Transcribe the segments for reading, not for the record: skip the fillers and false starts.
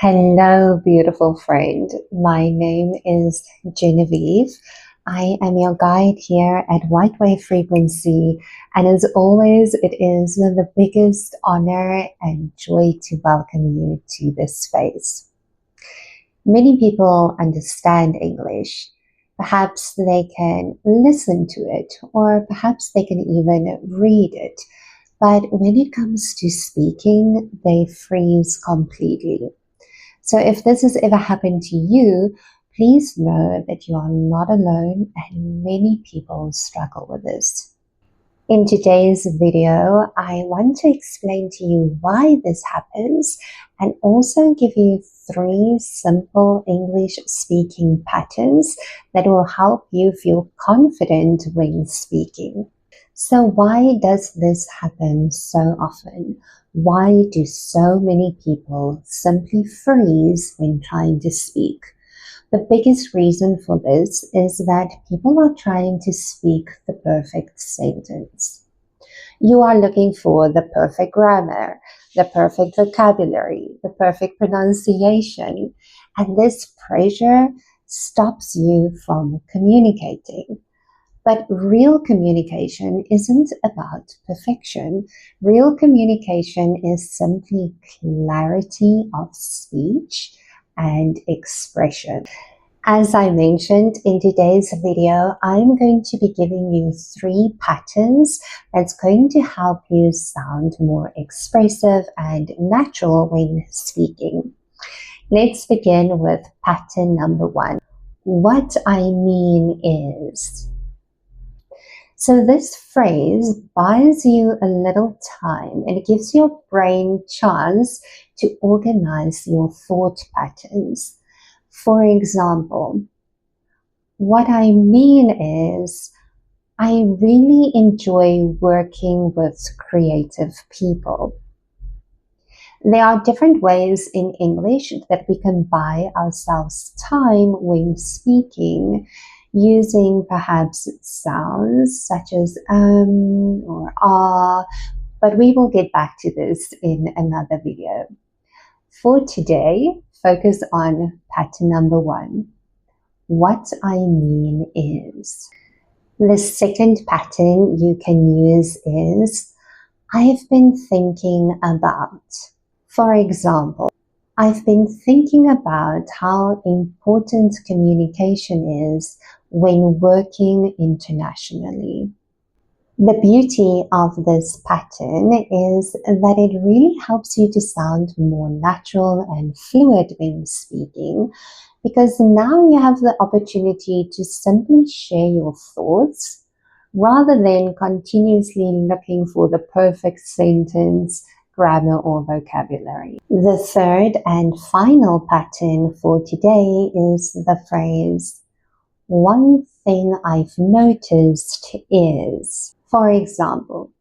Hello, beautiful friend. My name is Genevieve. I am your guide here at White Wave Frequency, and as always, it is the biggest honor and joy to welcome you to this space. Many people understand English. Perhaps they can listen to it, or perhaps they can even read it. But when it comes to speaking, they freeze completely. So if this has ever happened to you, please know that you are not alone and many people struggle with this. In today's video, I want to explain to you why this happens and also give you 3 simple English speaking patterns that will help you feel confident when speaking. So why does this happen so often? Why do so many people simply freeze when trying to speak? The biggest reason for this is that people are trying to speak the perfect sentence. You are looking for the perfect grammar, the perfect vocabulary, the perfect pronunciation, and this pressure stops you from communicating. But real communication isn't about perfection. Real communication is simply clarity of speech and expression. As I mentioned in today's video, I'm going to be giving you 3 patterns that's going to help you sound more expressive and natural when speaking. Let's begin with pattern number 1. What I mean is... So this phrase buys you a little time and it gives your brain chance to organize your thought patterns. For example, what I mean is I really enjoy working with creative people. There are different ways in English that we can buy ourselves time when speaking, using perhaps sounds such as or ah, but we will get back to this in another video. For today, focus on pattern number 1. What I mean is... The second pattern you can use is I've been thinking about. For example, I've been thinking about how important communication is when working internationally. The beauty of this pattern is that it really helps you to sound more natural and fluid when speaking, because now you have the opportunity to simply share your thoughts rather than continuously looking for the perfect sentence, grammar, or vocabulary. The third and final pattern for today is the phrase, one thing I've noticed is... For example,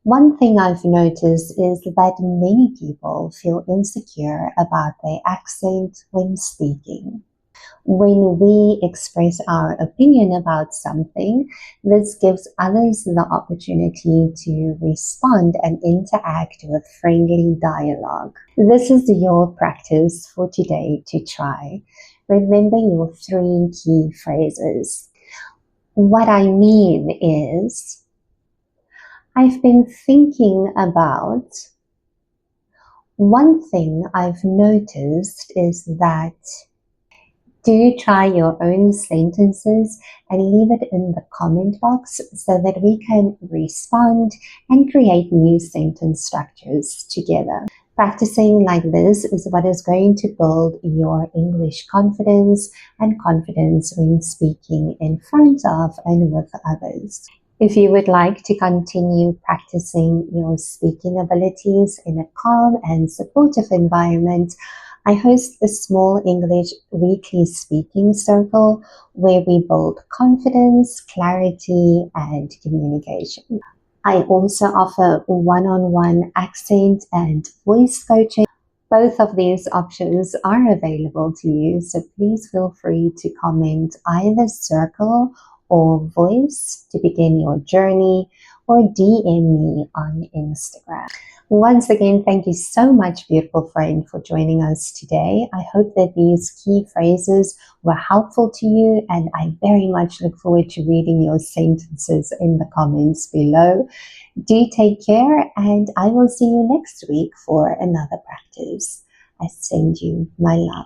one thing I've noticed is that many people feel insecure about their accent when speaking. When we express our opinion about something, this gives others the opportunity to respond and interact with friendly dialogue. This is your practice for today to try. Remember your 3 key phrases. What I mean is, I've been thinking about... One thing I've noticed is that... Do try your own sentences and leave it in the comment box so that we can respond and create new sentence structures together. Practicing like this is what is going to build your English confidence and confidence when speaking in front of and with others. If you would like to continue practicing your speaking abilities in a calm and supportive environment, I host a small English weekly speaking circle where we build confidence, clarity, and communication. I also offer one-on-one accent and voice coaching. Both of these options are available to you, so please feel free to comment either circle or voice to begin your journey, or DM me on Instagram. Once again, thank you so much, beautiful friend, for joining us today. I hope that these key phrases were helpful to you, and I very much look forward to reading your sentences in the comments below. Do take care, and I will see you next week for another practice. I send you my love.